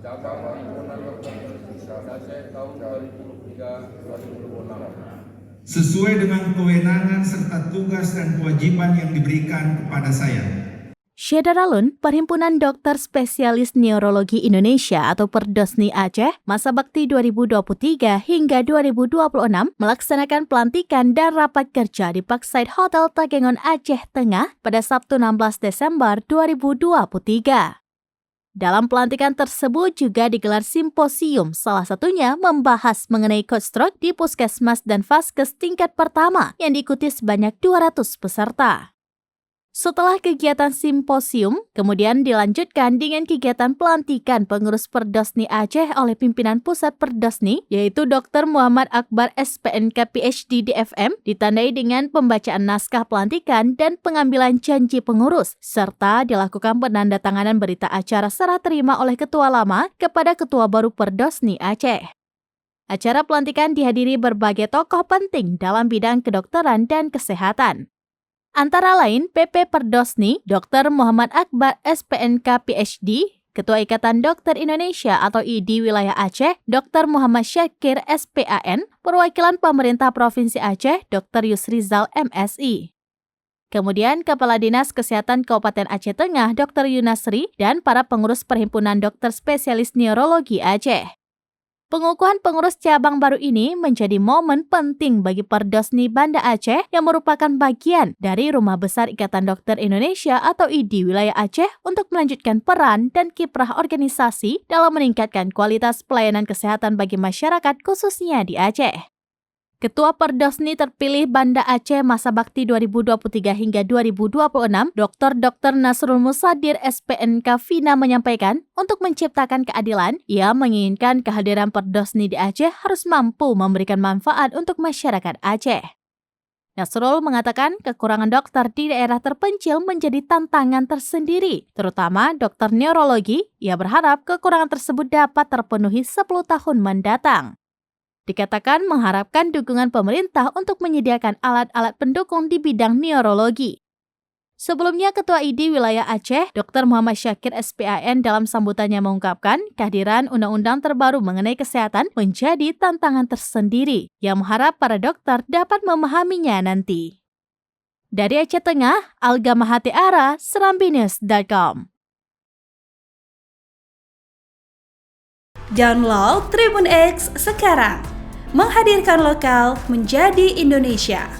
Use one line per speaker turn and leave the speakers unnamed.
Cabang Perhimpunan Dokter Indonesia Aceh tahun 2003-2026.
Sesuai dengan kewenangan serta tugas dan kewajiban yang diberikan kepada saya.
Syederalun, Perhimpunan Dokter Spesialis Neurologi Indonesia atau Perdosni Aceh, masa bakti 2023 hingga 2026 melaksanakan pelantikan dan rapat kerja di Parkside Hotel Takengon Aceh Tengah pada Sabtu 16 Desember 2023. Dalam pelantikan tersebut juga digelar simposium, salah satunya membahas mengenai code stroke di Puskesmas dan Vaskes tingkat pertama yang diikuti sebanyak 200 peserta. Setelah kegiatan simposium, kemudian dilanjutkan dengan kegiatan pelantikan pengurus Perdosni Aceh oleh pimpinan pusat Perdosni, yaitu Dr. Muhammad Akbar SPNK PhD DFM, ditandai dengan pembacaan naskah pelantikan dan pengambilan janji pengurus, serta dilakukan penandatanganan berita acara serah terima oleh ketua lama kepada ketua baru Perdosni Aceh. Acara pelantikan dihadiri berbagai tokoh penting dalam bidang kedokteran dan kesehatan. Antara lain PP Perdosni, Dr. Muhammad Akbar SPNK PhD, Ketua Ikatan Dokter Indonesia atau IDI Wilayah Aceh, Dr. Muhammad Syakir SPAN, Perwakilan Pemerintah Provinsi Aceh, Dr. Yusrizal MSI. Kemudian Kepala Dinas Kesehatan Kabupaten Aceh Tengah, Dr. Yunasri, dan para pengurus Perhimpunan Dokter Spesialis Neurologi Aceh. Pengukuhan pengurus cabang baru ini menjadi momen penting bagi Perdosni Banda Aceh yang merupakan bagian dari Rumah Besar Ikatan Dokter Indonesia atau IDI Wilayah Aceh untuk melanjutkan peran dan kiprah organisasi dalam meningkatkan kualitas pelayanan kesehatan bagi masyarakat khususnya di Aceh. Ketua Perdosni terpilih Banda Aceh masa bakti 2023 hingga 2026, Dr. Nasrul Musadir SPNK Vina menyampaikan, untuk menciptakan keadilan, ia menginginkan kehadiran Perdosni di Aceh harus mampu memberikan manfaat untuk masyarakat Aceh. Nasrul mengatakan kekurangan dokter di daerah terpencil menjadi tantangan tersendiri, terutama dokter neurologi. Ia berharap kekurangan tersebut dapat terpenuhi 10 tahun mendatang. Dikatakan mengharapkan dukungan pemerintah untuk menyediakan alat-alat pendukung di bidang neurologi. Sebelumnya, Ketua IDI Wilayah Aceh, Dr. Muhammad Syakir SPAN dalam sambutannya mengungkapkan kehadiran undang-undang terbaru mengenai kesehatan menjadi tantangan tersendiri yang mengharap para dokter dapat memahaminya nanti. Dari Aceh Tengah, Alga Mahati Ara, serambinews.com.
Download Tribun X sekarang, menghadirkan lokal menjadi Indonesia.